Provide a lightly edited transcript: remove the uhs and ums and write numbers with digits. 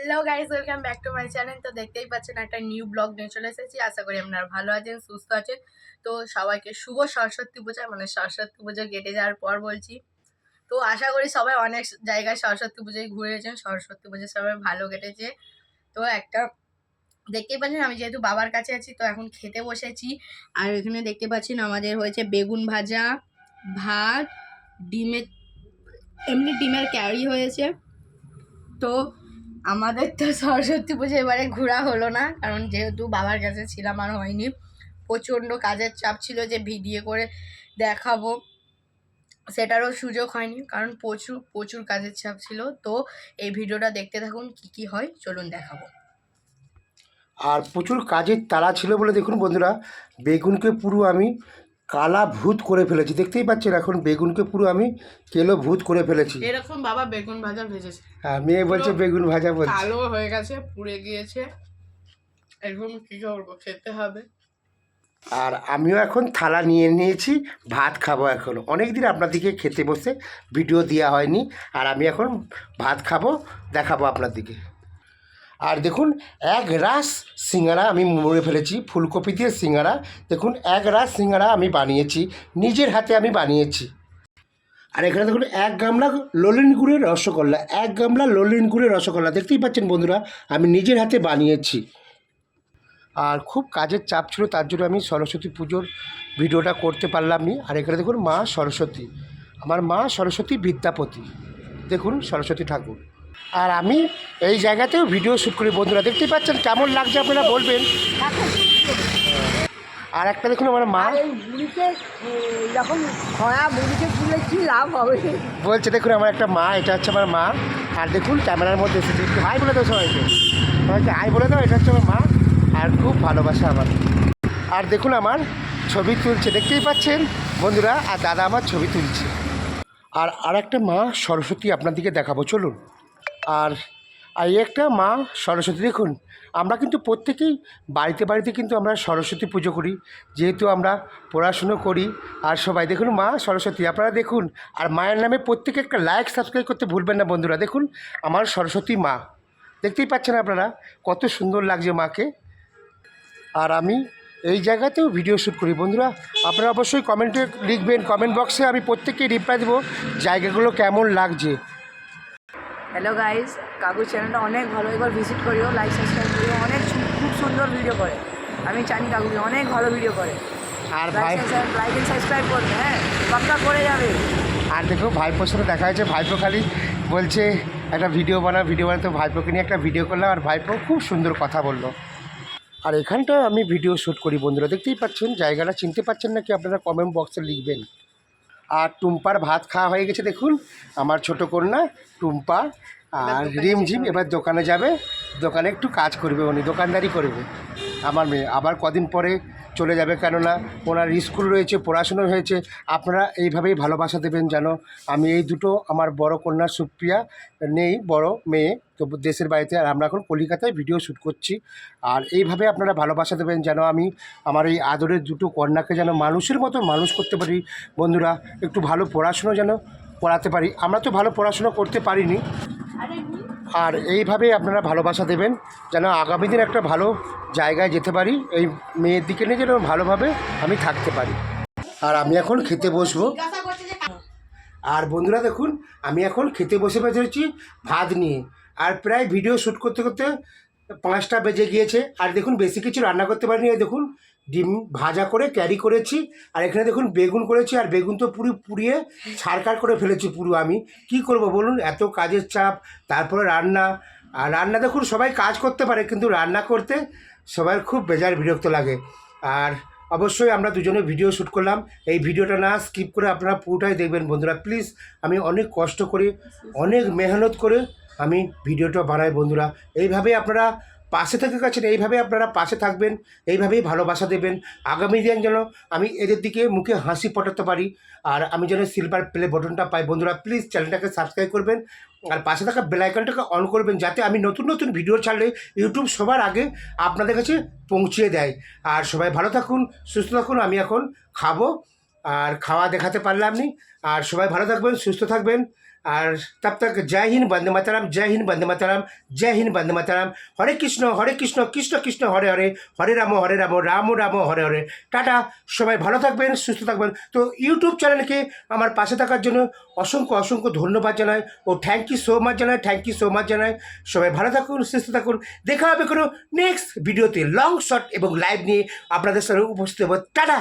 Hello guys, welcome back to my channel. তো দেখতেই পাচ্ছেন একটা নিউ ব্লগ নিয়ে চলে এসেছি। আশা করি আপনারা ভালো আছেন, সুস্থ আছেন। তো সবাইকে শুভ সরস্বতী পূজা, মানে সরস্বতী পুজো কেটে যাওয়ার পর বলছি। তো আশা করি সবাই অনেক জায়গায় সরস্বতী পুজোয় ঘুরেছেন, সরস্বতী পুজো সবাই ভালো কেটেছে। তো একটা দেখতেই পাচ্ছেন আমি যেহেতু বাবার কাছে আছি, তো এখন খেতে বসেছি। আর এখানে দেখতে পাচ্ছেন আমাদের হয়েছে বেগুন ভাজা, ভাত, ডিমের ডিমের ক্যারি হয়েছে। তো আমাদের তো সরস্বতী পুজো এবারে ঘোরা হলো না, কারণ যেহেতু বাবার কাছে ছিলাম আর হয়নি। প্রচণ্ড কাজের চাপ ছিল যে ভিডিও করে দেখাবো, সেটারও সুযোগ হয়নি, কারণ প্রচুর প্রচুর কাজের চাপ ছিল। তো এই ভিডিওটা দেখতে থাকুন, কি কি হয় চলুন দেখাবো। আর প্রচুর কাজের তাড়া ছিল বলে দেখুন বন্ধুরা, বেগুনকে পুরো আমি কালা ভূত করে ফেলেছি। দেখতেই পাচ্ছেন এখন বেগুনকে পুরো আমি কেলো ভূত করে ফেলেছি। এরকম বাবা বেগুন ভাজা ভেজেছে, হ্যাঁ, মেয়ে বলছে বেগুন ভাজা বলছে। কালো হয়ে গেছে, পুড়ে গিয়েছে। এরকম কি করবো, খেতে হবে। আর আমিও এখন থালা নিয়ে নিয়েছি, ভাত খাবো। এখন অনেক দিন আপনাদেরকে খেতে বসে ভিডিও দেওয়া হয়নি, আর আমি এখন ভাত খাবো, দেখাবো আপনাদেরকে। আর দেখুন এক রাস সিঙ্গারা আমি মুড়ে ফেলেছি, ফুলকপি দিয়ে সিঙ্গারা। দেখুন এক রাস সিঙ্গারা আমি বানিয়েছি, নিজের হাতে আমি বানিয়েছি। আর এখানে দেখুন এক গামলা ললিন গুড়ের রসগোল্লা, এক গামলা ললিন গুড়ের রসগোল্লা। দেখতেই পাচ্ছেন বন্ধুরা, আমি নিজের হাতে বানিয়েছি। আর খুব কাজের চাপ ছিল, তার জন্য আমি সরস্বতী পুজোর ভিডিওটা করতে পারলাম না। আর এখানে দেখুন মা সরস্বতী, আমার মা সরস্বতী বিদ্যাপতি, দেখুন সরস্বতী ঠাকুর। আর আমি এই জায়গাতেও ভিডিও শ্যুট করি বন্ধুরা, দেখতেই পাচ্ছেন কেমন লাগছে আপনারা বলবেন। আর একটা দেখুন আমার মা যখন খরা বুড়িকে তুলে কি লাভ হবে বলছে, দেখুন আমার একটা মা, এটা হচ্ছে আমার মা। আর দেখুন ক্যামেরার মধ্যে এসেছে, একটু হাই বলে দাও সবাইকে, সবাইকে হাই বলে দাও। এটা হচ্ছে আমার মা, আর খুব ভালোবাসা আমার। আর দেখুন আমার ছবি তুলছে, দেখতেই পাচ্ছেন বন্ধুরা, আর দাদা আমার ছবি তুলছে। আর একটা মা সরস্বতী আপনাদেরকে দেখাবো, চলুন। আর এই একটা মা সরস্বতী, দেখুন আমরা কিন্তু প্রত্যেকেই বাড়িতে বাড়িতে কিন্তু আমরা সরস্বতী পুজো করি, যেহেতু আমরা পড়াশুনো করি। আর সবাই দেখুন মা সরস্বতী, আপনারা দেখুন। আর মায়ের নামে প্রত্যেকে একটা লাইক সাবস্ক্রাইব করতে ভুলবেন না বন্ধুরা। দেখুন আমার সরস্বতী মা, দেখতেই পাচ্ছেন আপনারা কত সুন্দর লাগছে মাকে। আর আমি এই জায়গাতেও ভিডিও শ্যুট করি বন্ধুরা, আপনারা অবশ্যই কমেন্টে লিখবেন, কমেন্ট বক্সে আমি প্রত্যেককেই রিপ্লাই দেবো জায়গাগুলো কেমন লাগছে। হ্যালো গাইস, কাকুর চ্যানেলটা অনেক ভালো, একবার ভিজিট করিও, লাইক সাবস্ক্রাইব করিও। অনেক খুব সুন্দর ভিডিও করে, আমি জানি কাকুকে অনেক ভালো ভিডিও করে। আর ভাই লাইক এন্ড সাবস্ক্রাইব করবে, হ্যাঁ পাক্কা করে যাবে। আর দেখো ভাইপোর সাথে দেখা হয়েছে, ভাইপো খালি বলছে একটা ভিডিও বানাতে ভাইপোকে নিয়ে একটা ভিডিও করলাম, আর ভাইপো খুব সুন্দর কথা বললো। আর এখানটায় আমি ভিডিও শ্যুট করি বন্ধুরা, দেখতেই পাচ্ছেন। জায়গাটা চিনতে পাচ্ছেন নাকি আপনারা কমেন্ট বক্সে লিখবেন। আর টুম্পার ভাত খাওয়া হয়ে গেছে, দেখুন আমার ছোট কন্যা টুম্পা আর রিমঝিম এবার দোকানে যাবে, দোকানে একটু কাজ করবে, উনি দোকানদারি করবে। আমার মেয়ে আবার কদিন পরে চলে যাবে, কেননা ওনার স্কুল রয়েছে, পড়াশুনো হয়েছে। আপনারা এইভাবেই ভালোবাসা দেবেন যেন আমি এই দুটো, আমার বড় কন্যা সুপ্রিয়া নেই, বড় মেয়ে তো দেশের বাড়িতে, আর আমরা এখন কলকাতায় ভিডিও শ্যুট করছি। আর এইভাবে আপনারা ভালোবাসা দেবেন যেন আমি আমার এই আদরের দুটো কন্যাকে যেন মানুষের মতো মানুষ করতে পারি বন্ধুরা, একটু ভালো পড়াশুনো যেন পড়াতে পারি। আমরা তো ভালো পড়াশুনো করতে পারিনি, আর এইভাবেই আপনারা ভালোবাসা দেবেন যেন আগামী দিন একটা ভালো জায়গায় যেতে পারি, এই মেয়ের দিকে নিয়ে যেন ভালোভাবে আমি থাকতে পারি। আর আমি এখন খেতে বসবো। আর বন্ধুরা দেখুন আমি এখন খেতে বসে পেরেছি ভাত নিয়ে, আর প্রায় ভিডিও শ্যুট করতে করতে 5টা বেজে গিয়েছে। আর দেখুন বেশি কিছু রান্না করতে পারিনি, দেখুন ডিম ভাজা করে ক্যারি করেছি, আর এখানে দেখুন বেগুন করেছি, আর বেগুন তো পুরো পুড়িয়ে ছাড়কার করে ফেলেছি পুরো। আমি কি করব বলুন, এত কাজের চাপ, তারপরে রান্না। আর রান্না দেখুন সবাই কাজ করতে পারে, কিন্তু রান্না করতে সবার খুব বেজার বিরক্ত লাগে। আর অবশ্যই আমরা দুজনে ভিডিও শ্যুট করলাম, এই ভিডিওটা না স্কিপ করে আপনারা পুরোটাই দেখবেন বন্ধুরা প্লিজ। আমি অনেক কষ্ট করে, অনেক মেহনত করে আমি ভিডিওটা বানাই বন্ধুরা। এইভাবেই আপনারা পাশে থেকে গেছেন, এইভাবে আপনারা পাশে থাকবেন, এইভাবেই ভালোবাসা দেবেন। আগামী দিন যেন আমি এদের দিকে মুখে হাসি ফোটাতে পারি, আর আমি যেন সিলভার প্লে বটনটা পাই বন্ধুরা। প্লিজ চ্যানেলটাকে সাবস্ক্রাইব করবেন, আর পাশে থাকা বেল আইকনটাকে অন করবেন, যাতে আমি নতুন নতুন ভিডিও ছাড়লে ইউটিউব সবার আগে আপনাদের কাছে পৌঁছিয়ে দেয়। আর সবাই ভালো থাকুন, সুস্থ থাকুন। আমি এখন খাবো, আর খাওয়া দেখাতে পারলাম নি। আর সবাই ভালো থাকবেন, সুস্থ থাকবেন, আর তব তক জয় হিন্দ বন্দে মাতারাম, জয় হিন্দ বন্দে মাতারাম, জয় হিন্দ বন্দে মাতারাম। হরে কৃষ্ণ কৃষ্ণ কৃষ্ণ হরে হরে, হরে রাম রাম রাম হরে হরে। টাটা, সবাই ভালো থাকবেন, সুস্থ থাকবেন। তো ইউটিউব চ্যানেলকে আমার পাশে থাকার জন্য অসংখ্য অসংখ্য ধন্যবাদ জানাই ও থ্যাংক ইউ সো মাচ জানাই। সবাই ভালো থাকুন, সুস্থ থাকুন। দেখা হবে কোনো নেক্সট ভিডিওতে লং শর্ট এবং লাইভ নিয়ে আপনাদের সামনে উপস্থিত হবো। টাটা।